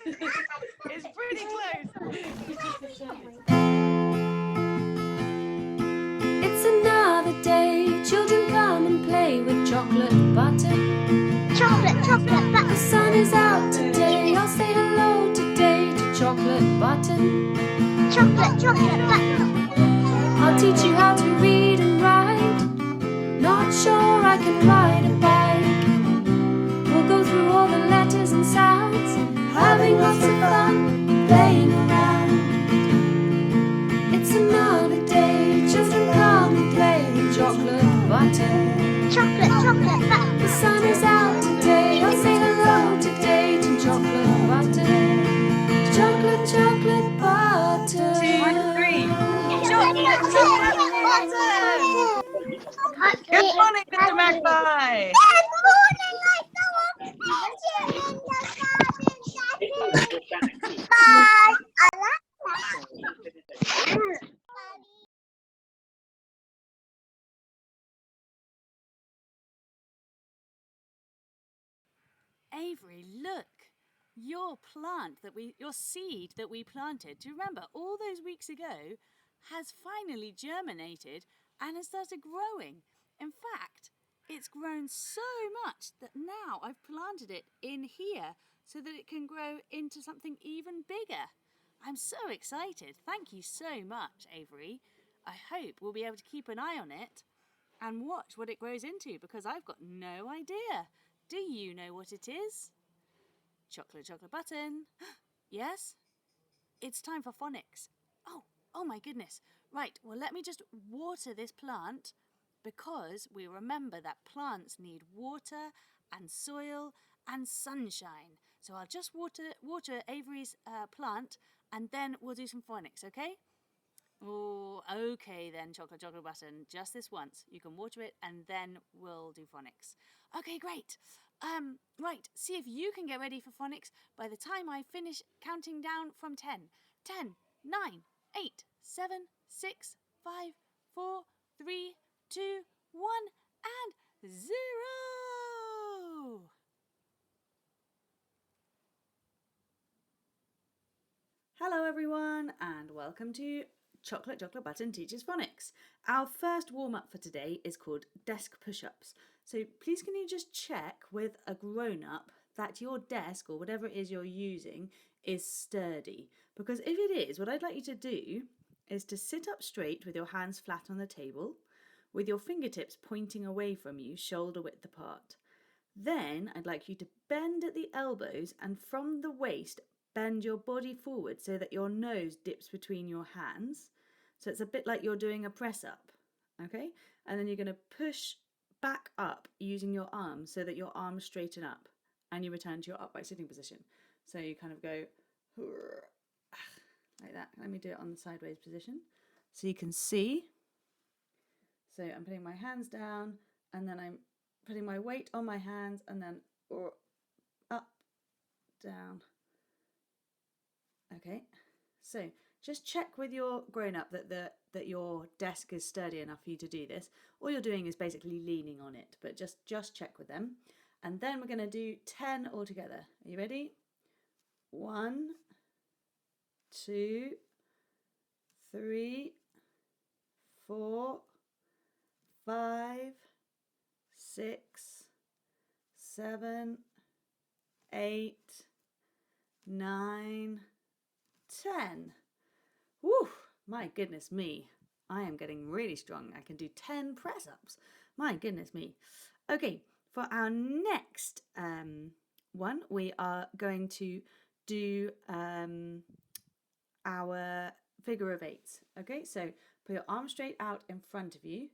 It's pretty close. It's another day. Children come and play with chocolate button. Chocolate button. The sun is out today. I'll say hello today to chocolate button. Chocolate button. I'll teach you how to read and write. Not sure I can ride a bike. We'll go through all the letters and sounds, having lots of fun playing around. It's another day. Children come and play with chocolate button. Chocolate button. The sun is out today. I'll say hello today to chocolate button. Chocolate button. 2, 3. Chocolate button. Good morning, Mr. Magpie. Good morning, I in the garden. Bye. I like that. Avery, look! Your seed that we planted, do you remember all those weeks ago, has finally germinated and has started growing. In fact, it's grown so much that now I've planted it in here so that it can grow into something even bigger. I'm so excited. Thank you so much, Avery. I hope we'll be able to keep an eye on it and watch what it grows into, because I've got no idea. Do you know what it is? Chocolate button. Yes? It's time for phonics. Oh my goodness. Right, well, let me just water this plant, because we remember that plants need water and soil and sunshine. So I'll just water Avery's plant, and then we'll do some phonics, okay? Oh, okay then, chocolate button. Just this once. You can water it and then we'll do phonics. Okay, great. Right, see if you can get ready for phonics by the time I finish counting down from 10. 10, 9, 8, 7, 6, 5, 4, 3, 2, 1, and 0! Hello everyone, and welcome to Chocolate Button Teaches Phonics. Our first warm-up for today is called desk push-ups. So please can you just check with a grown-up that your desk or whatever it is you're using is sturdy. Because if it is, what I'd like you to do is to sit up straight with your hands flat on the table, with your fingertips pointing away from you, shoulder width apart. Then I'd like you to bend at the elbows, and from the waist bend your body forward so that your nose dips between your hands. So it's a bit like you're doing a press up, okay? And then you're going to push back up using your arms so that your arms straighten up and you return to your upright sitting position. So you kind of go like that. Let me do it on the sideways position so you can see. So I'm putting my hands down, and then I'm putting my weight on my hands, and then up, down. Okay, so just check with your grown-up that your desk is sturdy enough for you to do this. All you're doing is basically leaning on it, but just check with them. And then we're going to do 10 all together. Are you ready? 1, 2, 3, 4, 5, 6, 7, 8, 9, 10. Woo! My goodness me. I am getting really strong. I can do 10 press-ups. My goodness me. Okay, for our next one, we are going to do our figure of eights. Okay, so put your arms straight out in front of you,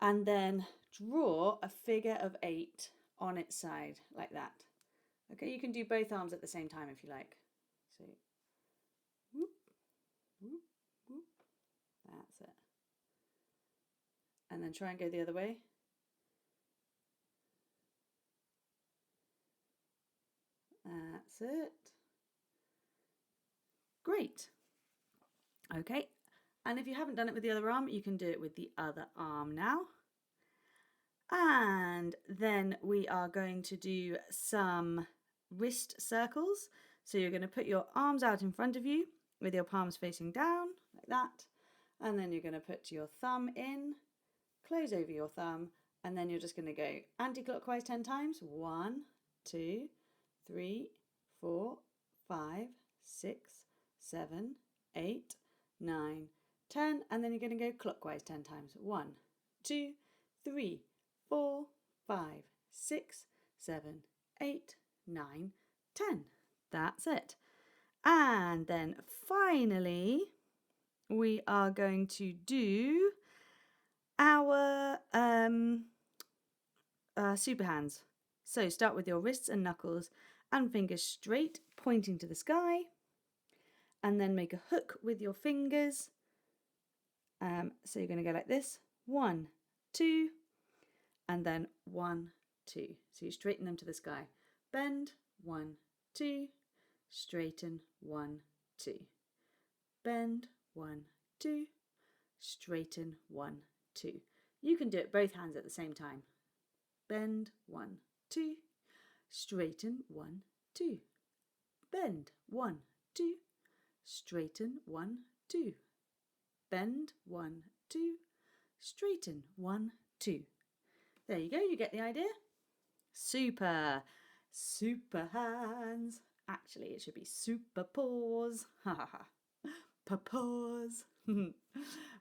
and then draw a figure of 8 on its side, like that. Okay, you can do both arms at the same time if you like. So, whoop, whoop, whoop. That's it. And then try and go the other way. That's it. Great. Okay, and if you haven't done it with the other arm, you can do it with the other arm now. And then we are going to do some wrist circles. So you're going to put your arms out in front of you with your palms facing down like that. And then you're going to put your thumb in, close over your thumb, and then you're just going to go anti-clockwise 10 times. 1, 2, 3, 4, 5, 6, 7, 8, 9, 10. And then you're going to go clockwise 10 times. 1, 2, 3, 4, 5, 6, 7, 8, 9, 10. That's it. And then finally, we are going to do our super hands. So start with your wrists and knuckles and fingers straight, pointing to the sky. And then make a hook with your fingers. So you're going to go like this. 1, 2, and then 1, 2. So you straighten them to the sky. Bend, 1, 2, straighten, 1, 2. Bend, 1, 2, straighten, 1, 2. You can do it both hands at the same time. Bend, 1, 2, straighten, 1, 2. Bend, 1, 2, straighten, 1, 2. Bend, 1, 2, straighten, 1, 2. There you go, you get the idea. Super, super hands. Actually, it should be super paws. Ha ha ha. Paws.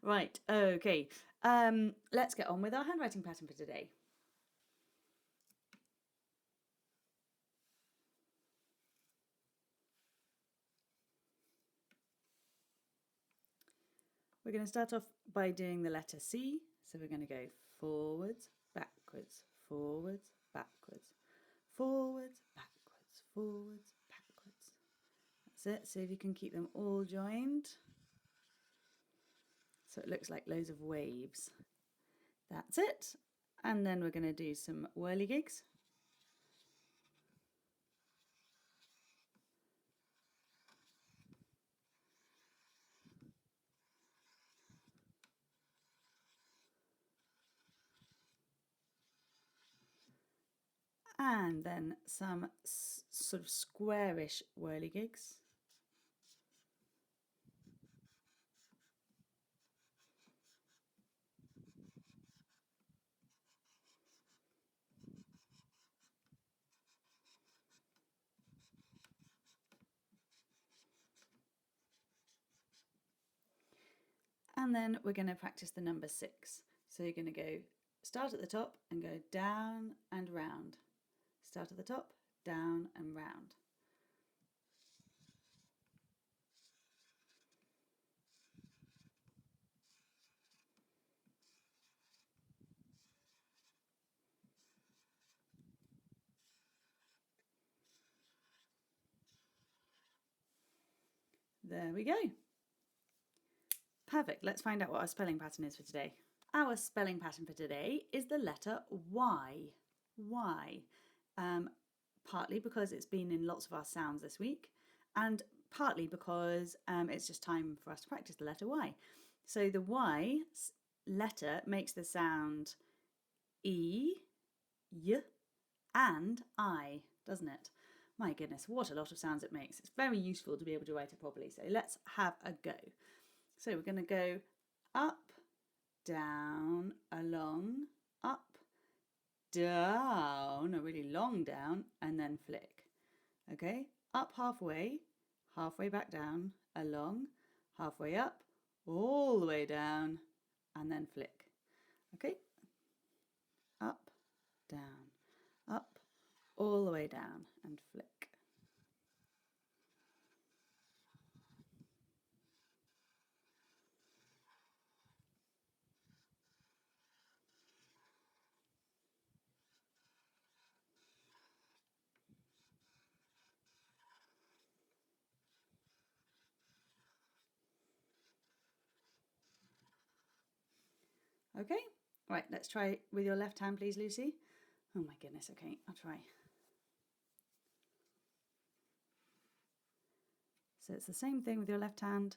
Right, okay. Let's get on with our handwriting pattern for today. We're going to start off by doing the letter C. So we're going to go forwards, backwards, forwards, backwards, forwards, backwards, forwards, backwards. That's it. See if you can keep them all joined. So it looks like loads of waves. That's it. And then we're going to do some whirligigs. And then some sort of squarish whirligigs. And then we're going to practice the number 6. So you're going to go start at the top and go down and round. Start at the top, down and round. There we go. Perfect. Let's find out what our spelling pattern is for today. Our spelling pattern for today is the letter Y. Y. Partly because it's been in lots of our sounds this week, and partly because it's just time for us to practice the letter Y. So the Y letter makes the sound E, Y, and I, doesn't it? My goodness, what a lot of sounds it makes. It's very useful to be able to write it properly. So let's have a go. So we're going to go up, down, along, up, down, a really long down, and then flick. Okay, up halfway, halfway back down, along, halfway up, all the way down, and then flick. Okay, up, down, up, all the way down, and flick. Okay, right, let's try with your left hand, please, Lucy. Oh my goodness, okay, I'll try. So it's the same thing with your left hand.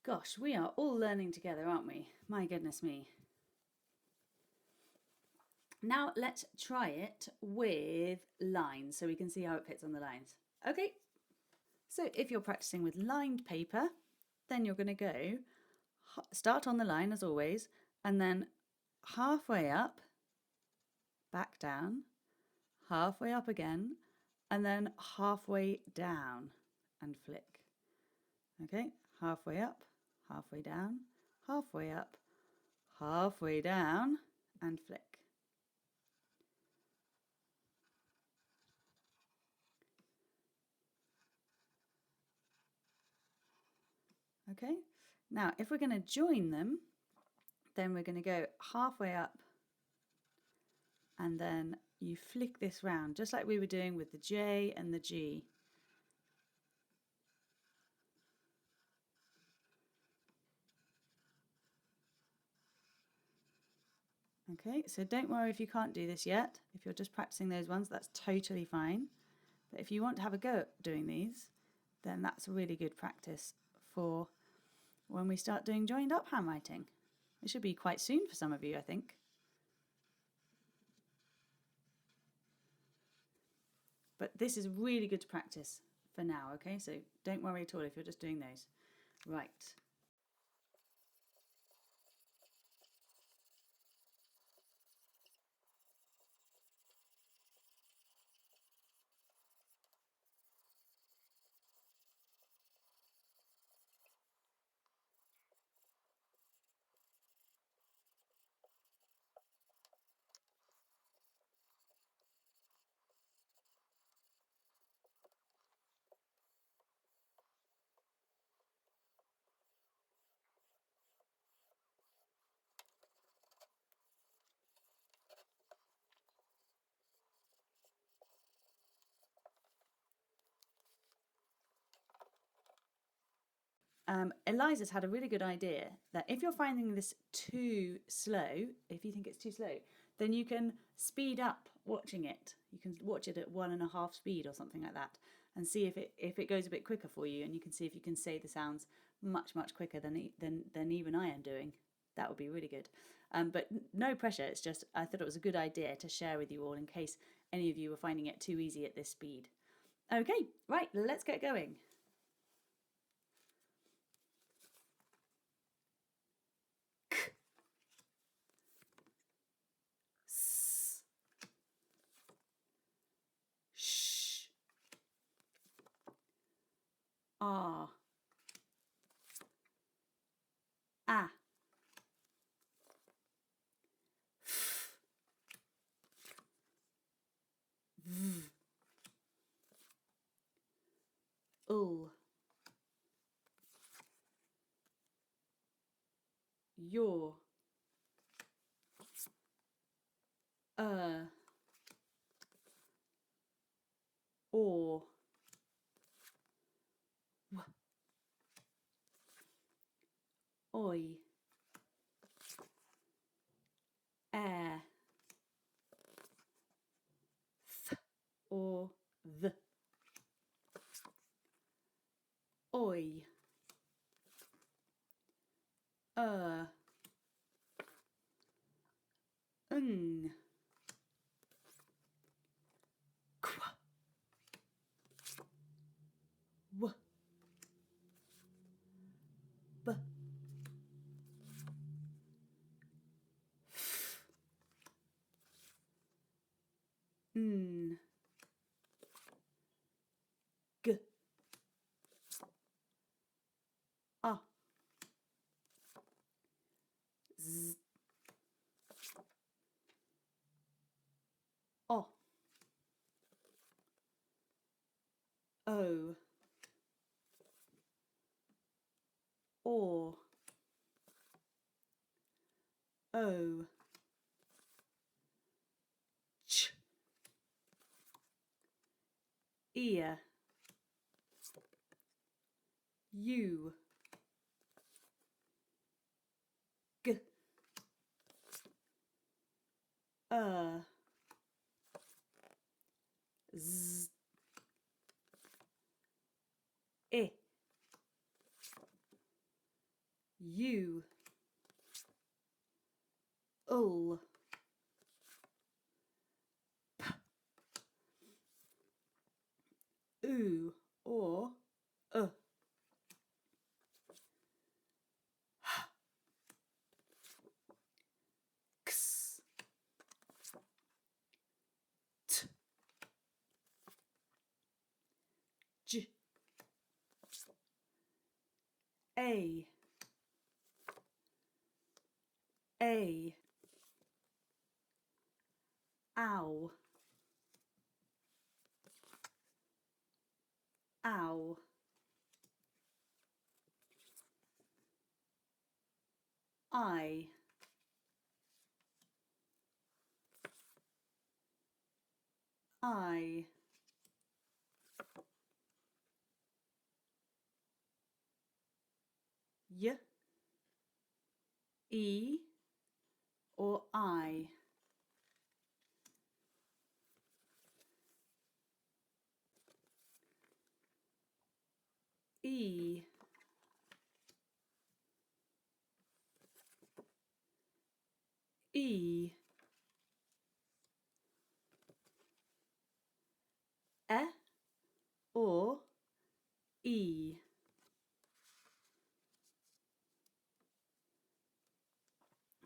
Gosh, we are all learning together, aren't we? My goodness me. Now let's try it with lines so we can see how it fits on the lines. Okay, so if you're practicing with lined paper, then you're going to go start on the line as always, and then halfway up, back down, halfway up again, and then halfway down and flick. Okay, halfway up, halfway down, halfway up, halfway down, and flick. Okay, now if we're going to join them, then we're going to go halfway up and then you flick this round just like we were doing with the J and the G. Okay, so don't worry if you can't do this yet. If you're just practicing those ones, that's totally fine. But if you want to have a go at doing these, then that's really good practice for when we start doing joined up handwriting. It should be quite soon for some of you, I think. But this is really good to practice for now, okay? So don't worry at all if you're just doing those. Right. Eliza's had a really good idea that if you're finding this too slow, if you think it's too slow, then you can speed up watching it. You can watch it at 1.5 speed or something like that and see if it goes a bit quicker for you, and you can see if you can say the sounds much quicker than even I am doing. That would be really good. But no pressure, it's just I thought it was a good idea to share with you all in case any of you were finding it too easy at this speed. Okay, right, let's get going. Ah, ah, v, ul, your, or, w, oi, air, th, or the, oi, ng, qu, w, b, f, n, g, a, z, o, o, or, o, ch, ear, u, g, z, I, A, ow, ow, I, y, e, or I. E, E, or E.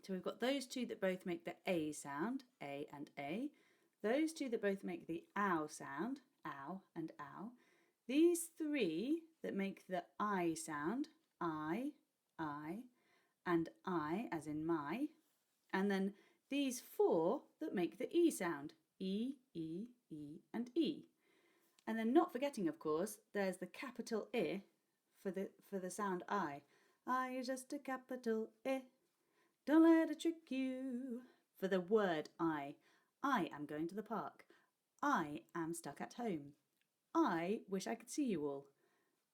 So we've got those two that both make the A sound, A and A. Those two that both make the ow sound, ow and ow. These three that make the I sound, I, and I as in my. And then these four that make the E sound, E, E, E and E. And then not forgetting, of course, there's the capital I for the sound I. I is just a capital I. Don't let it trick you. For the word I am going to the park. I am stuck at home. I wish I could see you all.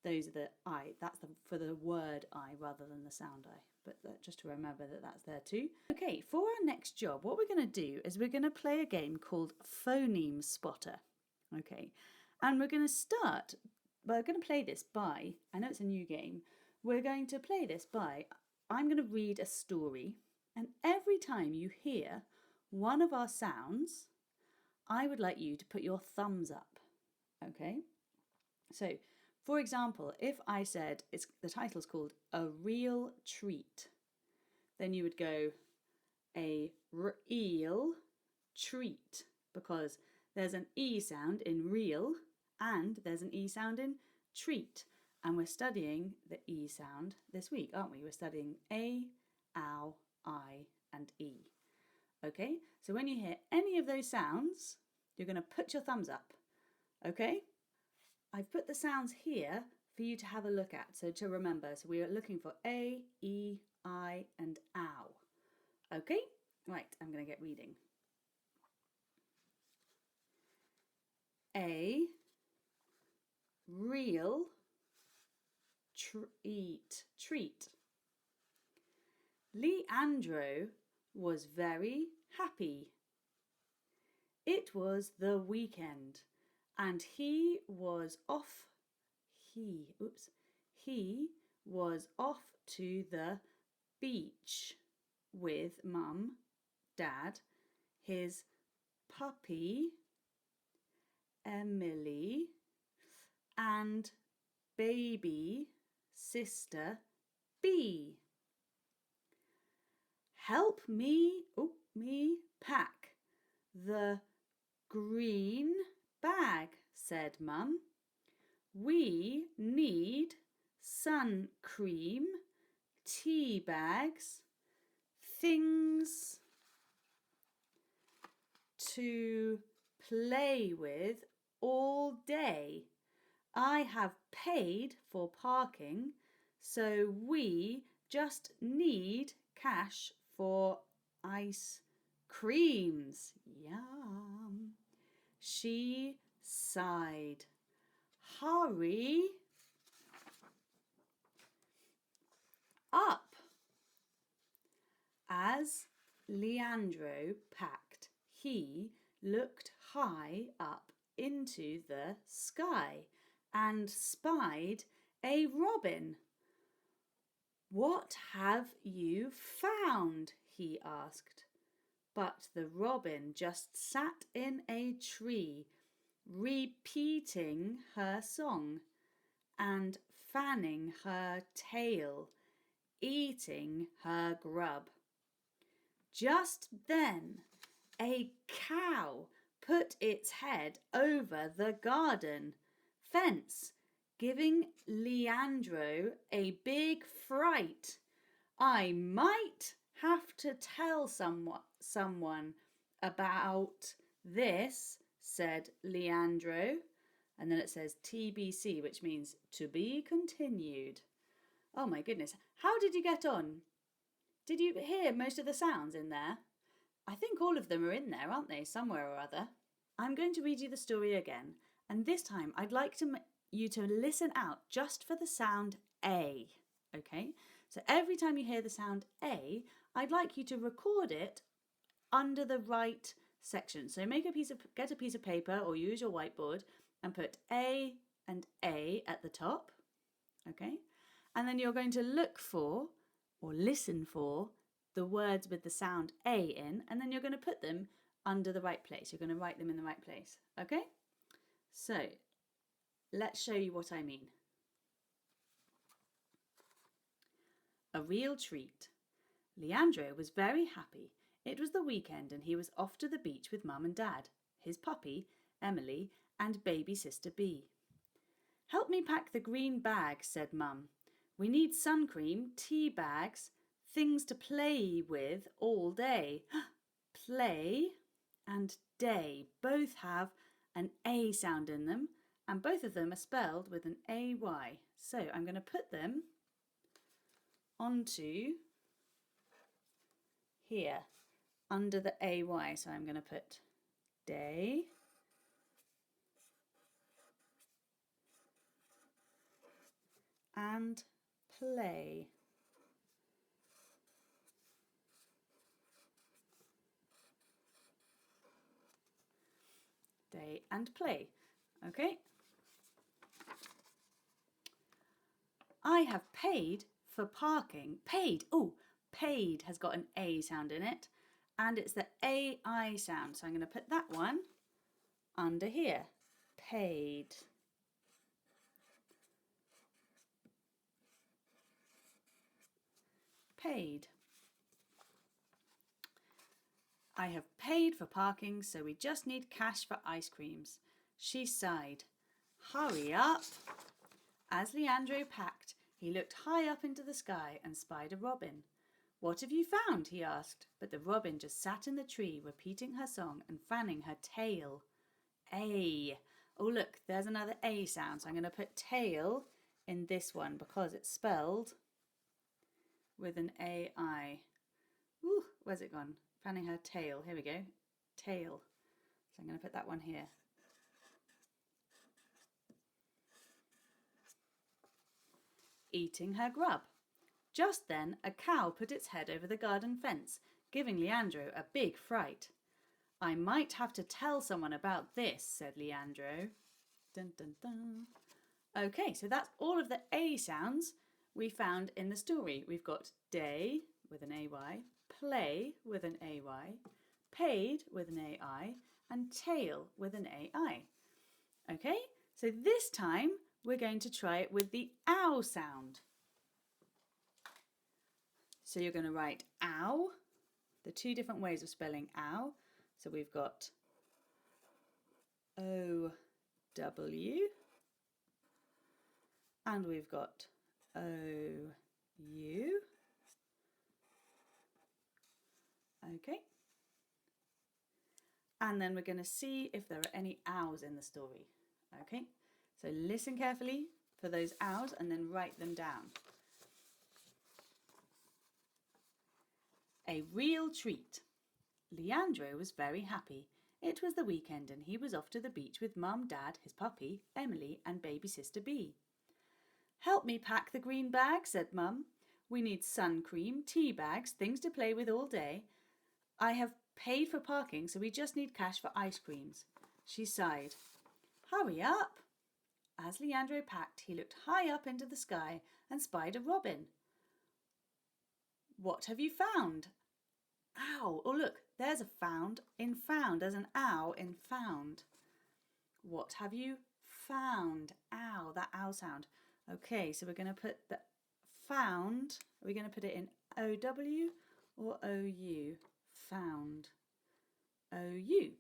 Those are the I. That's for the word I rather than the sound I. But just to remember that that's there too. Okay, for our next job, what we're going to do is we're going to play a game called Phoneme Spotter. Okay, and we're going to play this by, I know it's a new game, we're going to play this by, I'm going to read a story, and every time you hear one of our sounds, I would like you to put your thumbs up. Okay, so for example, if I said the title's called A Real Treat, then you would go a real treat, because there's an E sound in real and there's an E sound in treat. And we're studying the E sound this week, aren't we? We're studying A, ow, I and E. Okay, so when you hear any of those sounds, you're going to put your thumbs up. Okay, I've put the sounds here for you to have a look at, so to remember. So we are looking for A, E, I and ow. Okay, right, I'm going to get reading. A real treat. Leandro was very happy. It was the weekend and he was off to the beach with Mum, Dad, his puppy Emily and baby sister B. Help me pack the green bag, said Mum. We need sun cream, tea bags, things to play with all day. I have paid for parking, so we just need cash for ice creams. Yum. She sighed. Hurry up. As Leandro packed, he looked high up into the sky and spied a robin. What have you found? He asked. But the robin just sat in a tree, repeating her song and fanning her tail, eating her grub. Just then, a cow put its head over the garden fence, giving Leandro a big fright. I might have to tell someone about this, said Leandro. And then it says TBC, which means to be continued. Oh my goodness. How did you get on? Did you hear most of the sounds in there? I think all of them are in there, aren't they? Somewhere or other. I'm going to read you the story again. And this time I'd like you to listen out just for the sound A. Okay? So every time you hear the sound A, I'd like you to record it under the right section. So get a piece of paper or use your whiteboard and put A and A at the top. Okay? And then you're going to look for or listen for the words with the sound A in, and then you're going to put them under the right place. You're going to write them in the right place. Okay? So let's show you what I mean. A real treat. Leandro was very happy. It was the weekend and he was off to the beach with Mum and Dad, his puppy, Emily, and baby sister Bee. Help me pack the green bag, said Mum. We need sun cream, tea bags, things to play with all day. Play and day both have an A sound in them, and both of them are spelled with an AY. So I'm going to put them onto here under the AY. So I'm going to put day and play. Day and play. Okay. I have paid for parking. Paid. Oh, paid has got an A sound in it. And it's the AI sound. So I'm going to put that one under here. Paid. Paid. I have paid for parking, so we just need cash for ice creams. She sighed. Hurry up. As Leandro packed, he looked high up into the sky and spied a robin. What have you found? He asked, but the robin just sat in the tree, repeating her song and fanning her tail. A. Oh, look, there's another A sound, so I'm going to put tail in this one because it's spelled with an AI. Ooh, where's it gone? Fanning her tail. Here we go. Tail. So I'm going to put that one here. Eating her grub. Just then, a cow put its head over the garden fence, giving Leandro a big fright. I might have to tell someone about this, said Leandro. Dun, dun, dun. Okay, so that's all of the A sounds we found in the story. We've got day with an AY, play with an AY, paid with an AI, and tail with an AI. Okay, so this time we're going to try it with the ow sound. So you're going to write ow, the two different ways of spelling ow. So we've got O-W and we've got O-U. Okay. And then we're going to see if there are any ows in the story. Okay. So listen carefully for those ows and then write them down. A real treat. Leandro was very happy. It was the weekend and he was off to the beach with Mum, Dad, his puppy, Emily, and baby sister Bee. Help me pack the green bag, said Mum. We need sun cream, tea bags, things to play with all day. I have paid for parking, so we just need cash for ice creams. She sighed. Hurry up. As Leandro packed, he looked high up into the sky and spied a robin. What have you found? Ow! Oh look, there's a found in found. There's an ow in found. What have you found? Ow, that ow sound. Okay, so we're going to put the found, are we going to put it in O-W or O-U? Found. O-U.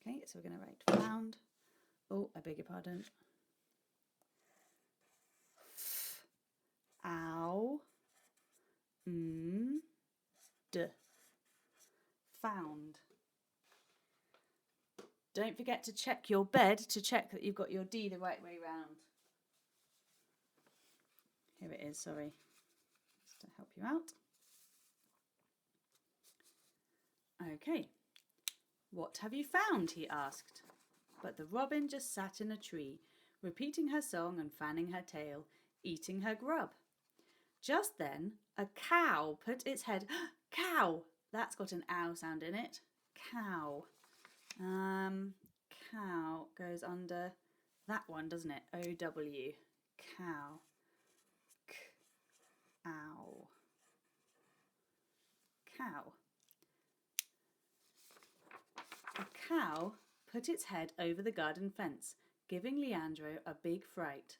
Okay, so we're going to write found. Oh, I beg your pardon. Ow. D. Found. Don't forget to check your bed to check that you've got your D the right way round. Here it is, sorry. Just to help you out. Okay. What have you found? He asked. But the robin just sat in a tree, repeating her song and fanning her tail, eating her grub. Just then, a cow put its head... Cow! That's got an ow sound in it. Cow. Cow goes under that one, doesn't it? O-W. Cow. K-ow. Cow. A cow put its head over the garden fence, giving Leandro a big fright.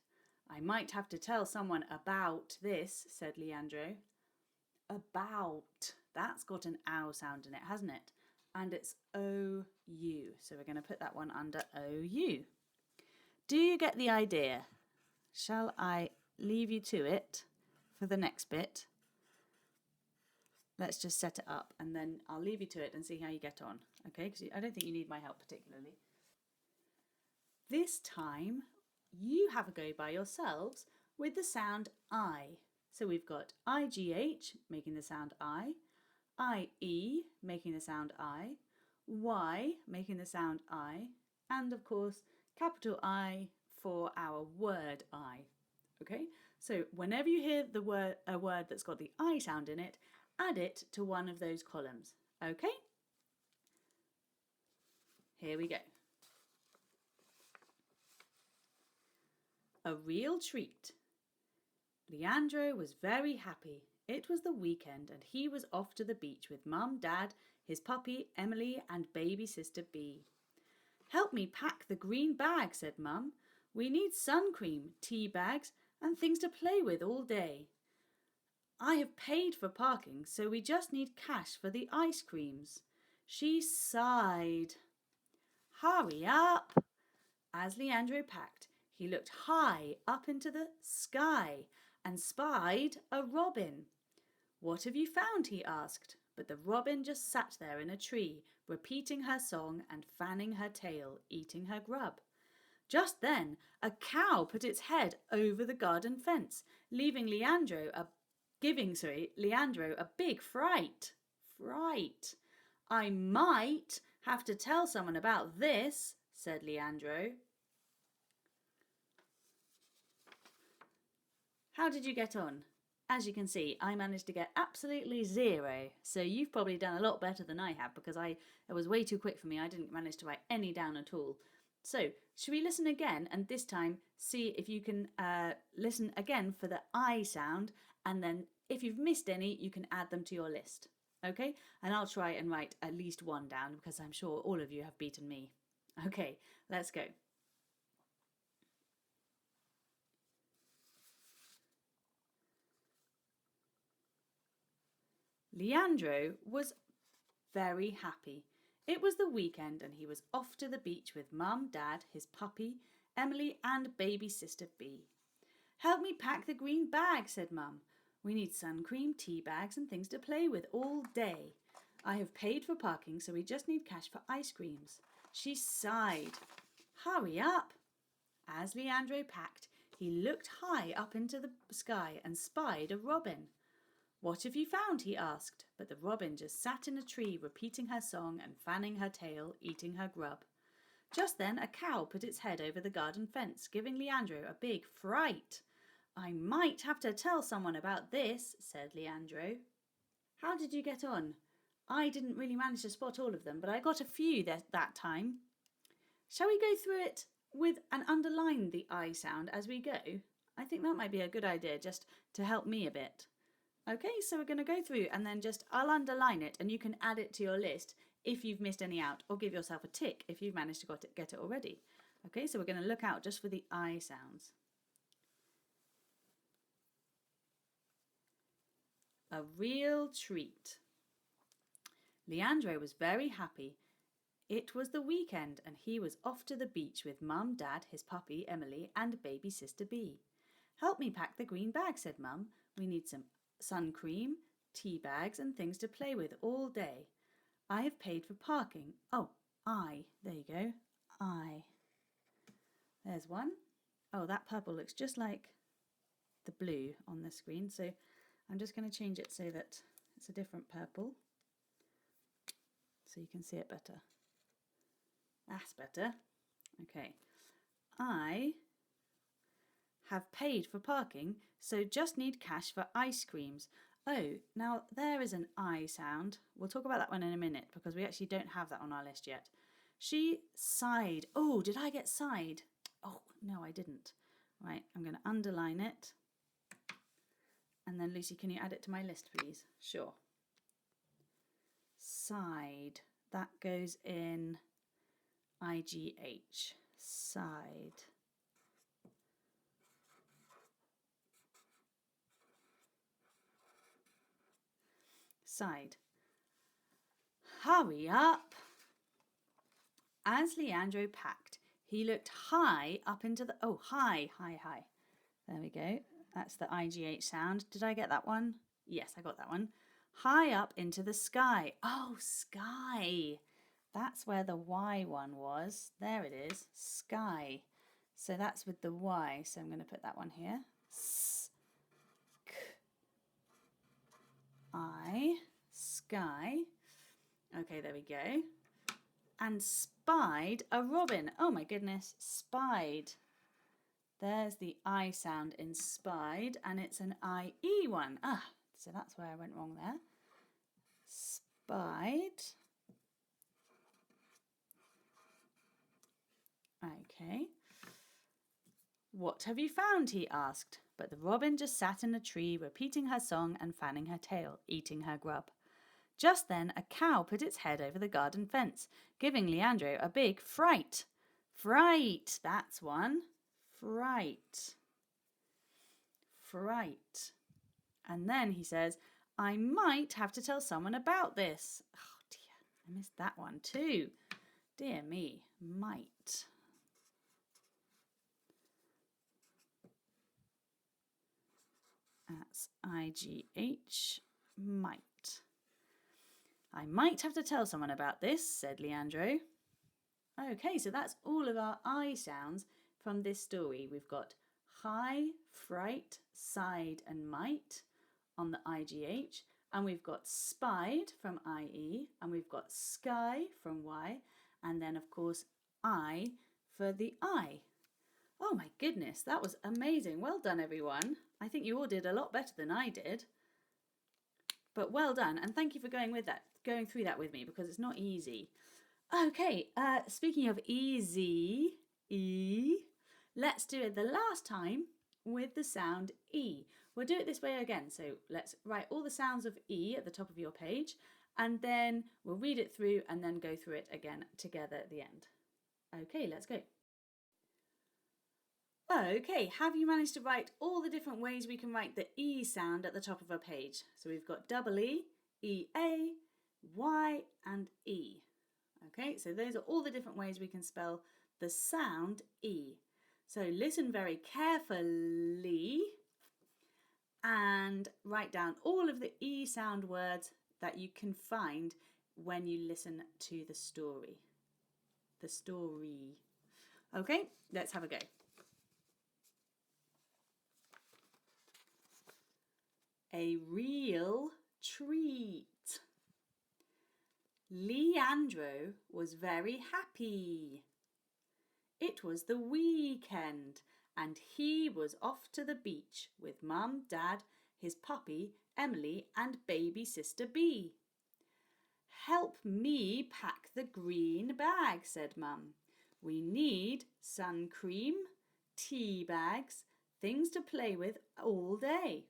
I might have to tell someone about this, said Leandro. About. That's got an ow sound in it, hasn't it? And it's O-U. So we're going to put that one under O-U. Do you get the idea? Shall I leave you to it for the next bit? Let's just set it up and then I'll leave you to it and see how you get on. Okay, because I don't think you need my help particularly. This time you have a go by yourselves with the sound I. So we've got I-G-H making the sound I, I-E making the sound I, Y making the sound I, and of course capital I for our word I. Okay, so whenever you hear a word that's got the I sound in it, add it to one of those columns. Okay? Here we go. A real treat. Leandro was very happy. It was the weekend and he was off to the beach with Mum, Dad, his puppy, Emily and baby sister Bee. Help me pack the green bag, said Mum. We need sun cream, tea bags and things to play with all day. I have paid for parking, so we just need cash for the ice creams. She sighed. Hurry up! As Leandro packed, he looked high up into the sky and spied a robin. What have you found? He asked, but the robin just sat there in a tree, repeating her song and fanning her tail, eating her grub. Just then, a cow put its head over the garden fence, giving Leandro a big fright. I might have to tell someone about this, said Leandro. How did you get on? As you can see, I managed to get absolutely 0. So you've probably done a lot better than I have because it was way too quick for me. I didn't manage to write any down at all. So should we listen again and this time see if you can listen again for the I sound, and then if you've missed any you can add them to your list. Okay, and I'll try and write at least one down because I'm sure all of you have beaten me. Okay, let's go. Leandro was very happy. It was the weekend and he was off to the beach with Mum, Dad, his puppy, Emily and baby sister Bee. Help me pack the green bag, said Mum. We need sun cream, tea bags and things to play with all day. I have paid for parking, so we just need cash for ice creams. She sighed. Hurry up! As Leandro packed, he looked high up into the sky and spied a robin. What have you found? He asked, but the robin just sat in a tree, repeating her song and fanning her tail, eating her grub. Just then a cow put its head over the garden fence, giving Leandro a big fright. I might have to tell someone about this, said Leandro. How did you get on? I didn't really manage to spot all of them, but I got a few that time. Shall we go through it with and underline the I sound as we go? I think that might be a good idea, just to help me a bit. Okay, so we're going to go through and then I'll underline it and you can add it to your list if you've missed any out, or give yourself a tick if you've managed to get it already. Okay, so we're going to look out just for the I sounds. A real treat. Leandro was very happy. It was the weekend and he was off to the beach with Mum, Dad, his puppy, Emily and baby sister Bee. Help me pack the green bag, said Mum. We need some sun cream, tea bags and things to play with all day. I have paid for parking. Oh, there you go. There's one. Oh, that purple looks just like the blue on the screen. So I'm just going to change it so that it's a different purple. So you can see it better. That's better. Okay. I have paid for parking, so just need cash for ice creams. Oh, now there is an I sound. We'll talk about that one in a minute because we actually don't have that on our list yet. She sighed. Oh, did I get sighed? Oh, no, I didn't. Right, I'm going to underline it. And then, Lucy, can you add it to my list, please? Sure. Sighed. That goes in IGH. Sighed. Sighed. Hurry up. As Leandro packed, he looked high up into the... Oh, high. There we go. That's the IGH sound. Did I get that one? Yes, I got that one. High up into the sky. Oh, sky. That's where the Y one was. There it is. Sky. So that's with the Y. So I'm going to put that one here. Sky. Okay, there we go. And spied a robin. Oh my goodness, spied. There's the I sound in spied, and it's an IE one. So that's where I went wrong there. Spied. Okay. What have you found? He asked. But the robin just sat in a tree, repeating her song and fanning her tail, eating her grub. Just then a cow put its head over the garden fence, giving Leandro a big fright. Fright, that's one. Fright. And then he says, I might have to tell someone about this. Oh dear, I missed that one too. Dear me, might. That's IGH, might. I might have to tell someone about this, said Leandro. Okay, so that's all of our I sounds from this story. We've got high, fright, sighed and might on the IGH, and we've got spied from IE, and we've got sky from Y, and then of course I for the I. Oh my goodness, that was amazing. Well done, everyone. I think you all did a lot better than I did. But well done, and thank you for going through that with me because it's not easy. Okay, speaking of easy, let's do it the last time with the sound E. We'll do it this way again. So let's write all the sounds of E at the top of your page, and then we'll read it through and then go through it again together at the end. Okay, let's go. Okay, have you managed to write all the different ways we can write the E sound at the top of a page? So we've got double E, E-A, Y and E. Okay, so those are all the different ways we can spell the sound E. So listen very carefully and write down all of the E sound words that you can find when you listen to the story. The story. Okay, let's have a go. A real treat. Leandro was very happy. It was the weekend and he was off to the beach with Mum, Dad, his puppy, Emily and baby sister Bee. Help me pack the green bag, said Mum. We need sun cream, tea bags, things to play with all day.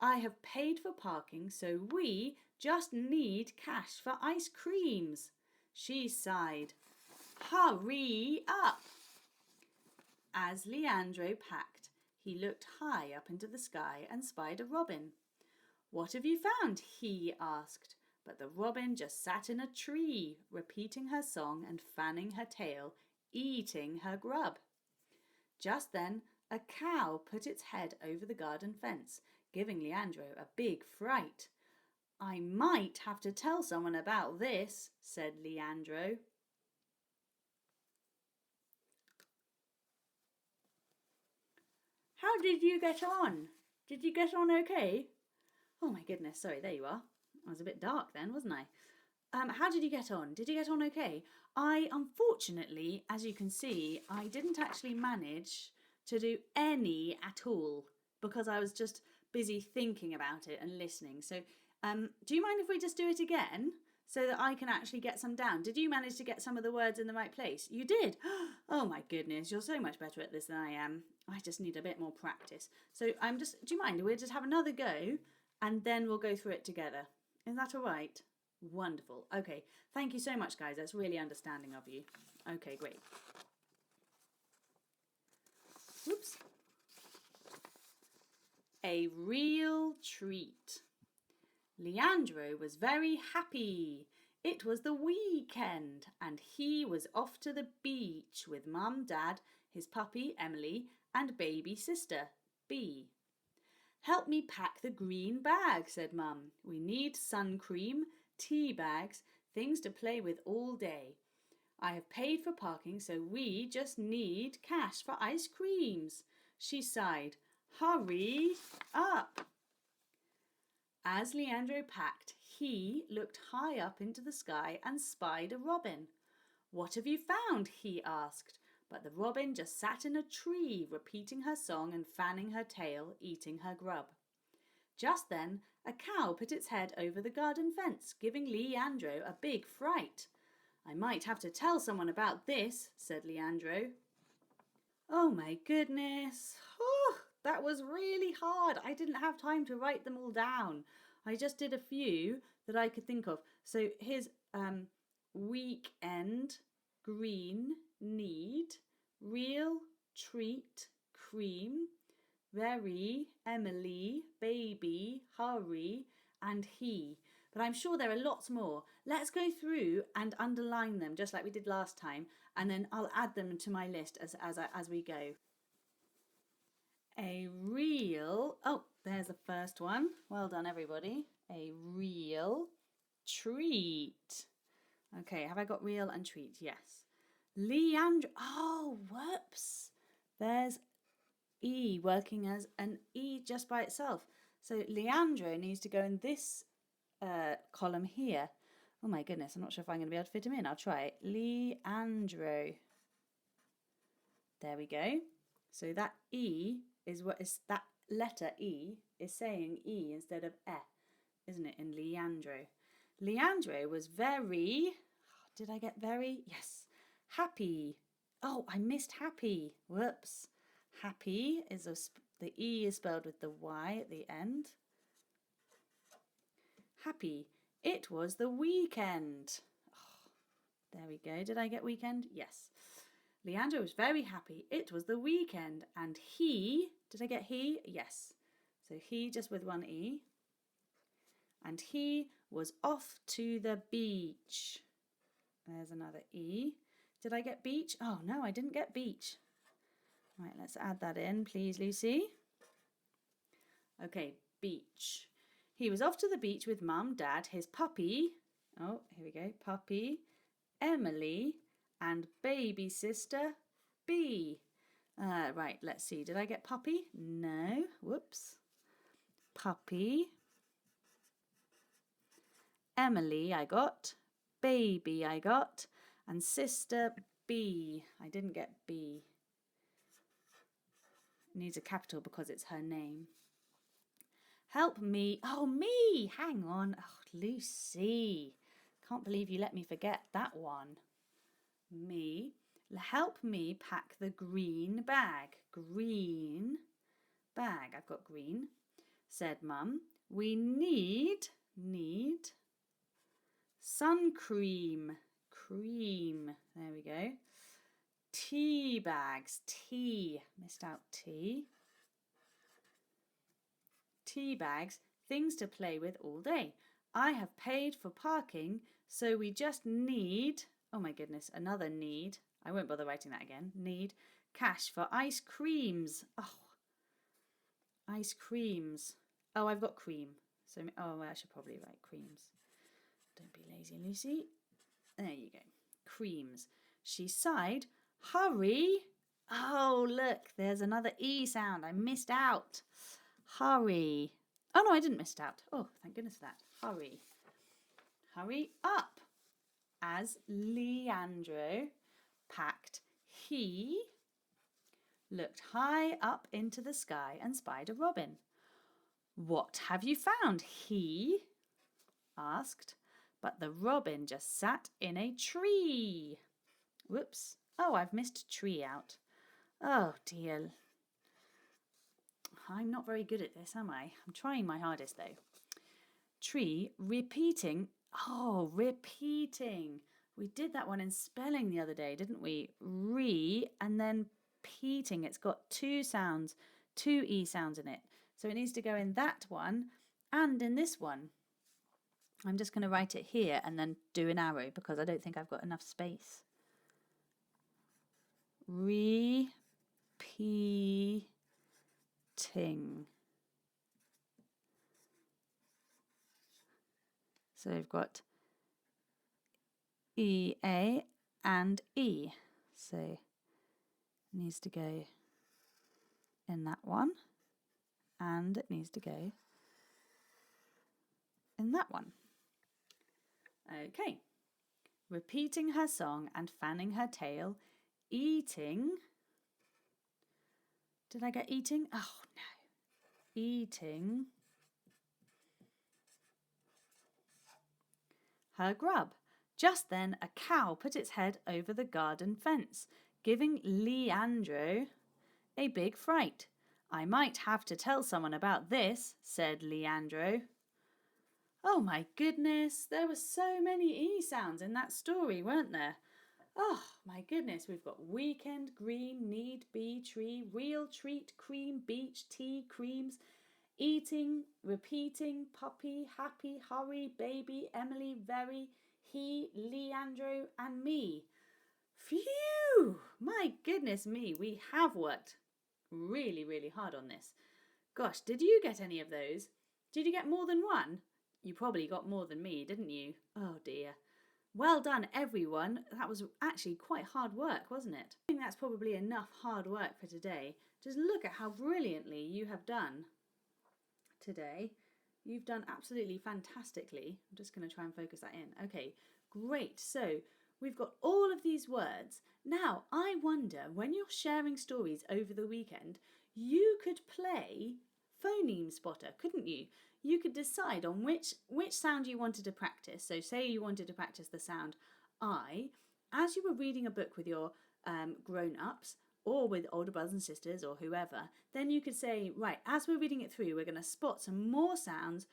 I have paid for parking, so we just need cash for ice creams. She sighed. Hurry up! As Leandro packed, he looked high up into the sky and spied a robin. What have you found? He asked. But the robin just sat in a tree, repeating her song and fanning her tail, eating her grub. Just then, a cow put its head over the garden fence, giving Leandro a big fright. I might have to tell someone about this, said Leandro. How did you get on? Did you get on okay? Oh my goodness, sorry, there you are. I was a bit dark then, wasn't I? How did you get on? Did you get on okay? Unfortunately, as you can see, I didn't actually manage to do any at all because I was just busy thinking about it and listening. So do you mind if we just do it again so that I can actually get some down? Did you manage to get some of the words in the right place? You did? Oh my goodness, you're so much better at this than I am. I just need a bit more practice. So do you mind? We'll just have another go and then we'll go through it together. Is that all right? Wonderful. Okay, thank you so much, guys. That's really understanding of you. Okay, great. Whoops. A real treat. Leandro was very happy. It was the weekend and he was off to the beach with Mum, Dad, his puppy, Emily, and baby sister, Bee. Help me pack the green bag, said Mum. We need sun cream, tea bags, things to play with all day. I have paid for parking, so we just need cash for ice creams. She sighed. Hurry up. As Leandro packed, he looked high up into the sky and spied a robin. What have you found? He asked. But the robin just sat in a tree, repeating her song and fanning her tail, eating her grub. Just then, a cow put its head over the garden fence, giving Leandro a big fright. I might have to tell someone about this, said Leandro. Oh my goodness. Oh, that was really hard. I didn't have time to write them all down. I just did a few that I could think of. So here's weekend, green, need, real, treat, cream, very, Emily, baby, hurry, and he. But I'm sure there are lots more. Let's go through and underline them just like we did last time, and then I'll add them to my list as we go. A real, oh, there's the first one. Well done, everybody. A real treat. Okay, have I got real and treat? Yes. Leandro, oh, whoops. There's E working as an E just by itself. So Leandro needs to go in this column here. Oh my goodness, I'm not sure if I'm going to be able to fit him in. I'll try it. Leandro. There we go. So that E is what is that letter E is saying E instead of E, isn't it, in Leandro? Leandro was very, did I get very? Yes. Happy. Oh, I missed happy. Whoops. Happy is the E is spelled with the Y at the end. Happy. It was the weekend. Oh, there we go. Did I get weekend? Yes. Leandro was very happy. It was the weekend. And he, did I get he? Yes. So he just with one E. And he was off to the beach. There's another E. Did I get beach? Oh no, I didn't get beach. Right, let's add that in, please, Lucy. Okay, beach. He was off to the beach with Mum, Dad, his puppy. Oh, here we go. Puppy, Emily, and baby sister, Bee. Right, let's see. Did I get puppy? No. Whoops. Puppy. Emily, I got. Baby, I got. And sister, Bee. I didn't get Bee. Needs a capital because it's her name. Help me. Oh, me. Hang on. Oh, Lucy. Can't believe you let me forget that one. Me. Help me pack the green bag. Green bag. I've got green. Said Mum. We need sun cream. Cream. There we go. Tea bags. Tea. Missed out tea. Tea bags. Things to play with all day. I have paid for parking, so we just need... Oh my goodness, another need. I won't bother writing that again. Need cash for ice creams. Oh, ice creams. Oh, I've got cream. So, oh, I should probably write creams. Don't be lazy, Lucy. There you go. Creams. She sighed. Hurry. Oh, look, there's another E sound. I missed out. Hurry. Oh, no, I didn't miss out. Oh, thank goodness for that. Hurry. Hurry up. As Leandro packed, he looked high up into the sky and spied a robin. What have you found? He asked, but the robin just sat in a tree. Whoops. Oh, I've missed tree out. Oh dear. I'm not very good at this, am I? I'm trying my hardest though. Tree, repeating. Oh, repeating. We did that one in spelling the other day, didn't we? Re and then peating. It's got two sounds, two E sounds in it. So it needs to go in that one and in this one. I'm just going to write it here and then do an arrow because I don't think I've got enough space. Repeating. So we've got E-A and E. So it needs to go in that one and it needs to go in that one. Okay. Repeating her song and fanning her tail, eating. Did I get eating? Oh no. Eating her grub. Just then a cow put its head over the garden fence, giving Leandro a big fright. I might have to tell someone about this, said Leandro. Oh my goodness, there were so many E sounds in that story, weren't there? Oh my goodness, we've got weekend, green, need, be, tree, real, treat, cream, beach, tea, creams, eating, repeating, puppy, happy, hurry, baby, Emily, very, he, Leandro, and me. Phew! My goodness me, we have worked really, really hard on this. Gosh, did you get any of those? Did you get more than one? You probably got more than me, didn't you? Oh dear. Well done, everyone. That was actually quite hard work, wasn't it? I think that's probably enough hard work for today. Just look at how brilliantly you have done today. You've done absolutely fantastically. I'm just going to try and focus that in. Okay, great. So we've got all of these words. Now, I wonder, when you're sharing stories over the weekend, you could play Phoneme Spotter, couldn't you? You could decide on which sound you wanted to practice. So say you wanted to practice the sound I. As you were reading a book with your grown-ups or with older brothers and sisters or whoever, then you could say, right, as we're reading it through, we're going to spot some more sounds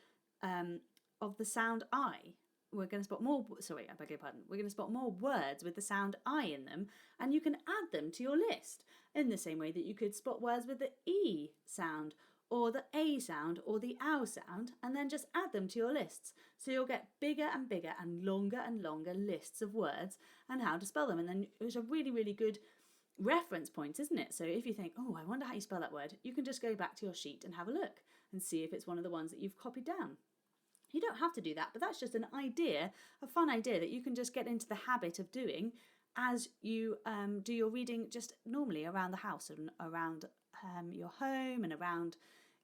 of the sound I. We're going to spot more, sorry, I beg your pardon. We're going to spot more words with the sound I in them, and you can add them to your list in the same way that you could spot words with the E sound or the A sound or the ow sound, and then just add them to your lists. So you'll get bigger and bigger and longer lists of words and how to spell them. And then it's a really, really good reference point, isn't it? So if you think, oh, I wonder how you spell that word, you can just go back to your sheet and have a look and see if it's one of the ones that you've copied down. You don't have to do that, but that's just an idea, a fun idea that you can just get into the habit of doing as you do your reading just normally around the house and around your home and around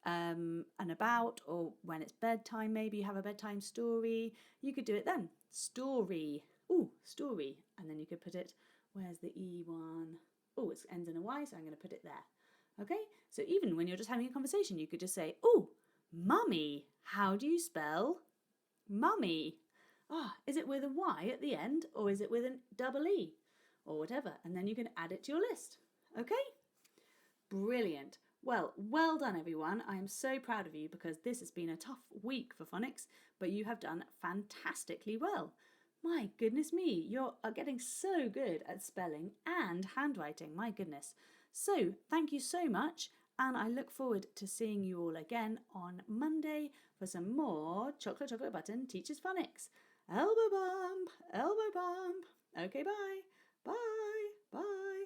and about, or when it's bedtime, maybe you have a bedtime story, you could do it then. Story. Ooh, story. And then you could put it, where's the E one? Oh, it ends in a Y, so I'm going to put it there. Okay, so even when you're just having a conversation, you could just say, oh, mummy. How do you spell mummy? Ah, is it with a Y at the end, or is it with a double E, or whatever? And then you can add it to your list. Okay? Brilliant. Well done, everyone. I am so proud of you because this has been a tough week for phonics, but you have done fantastically well. My goodness me, you're getting so good at spelling and handwriting. My goodness. So thank you so much, and I look forward to seeing you all again on Monday for some more Chocolate Button Teaches Phonics. Elbow bump, elbow bump. Okay, bye. Bye. Bye.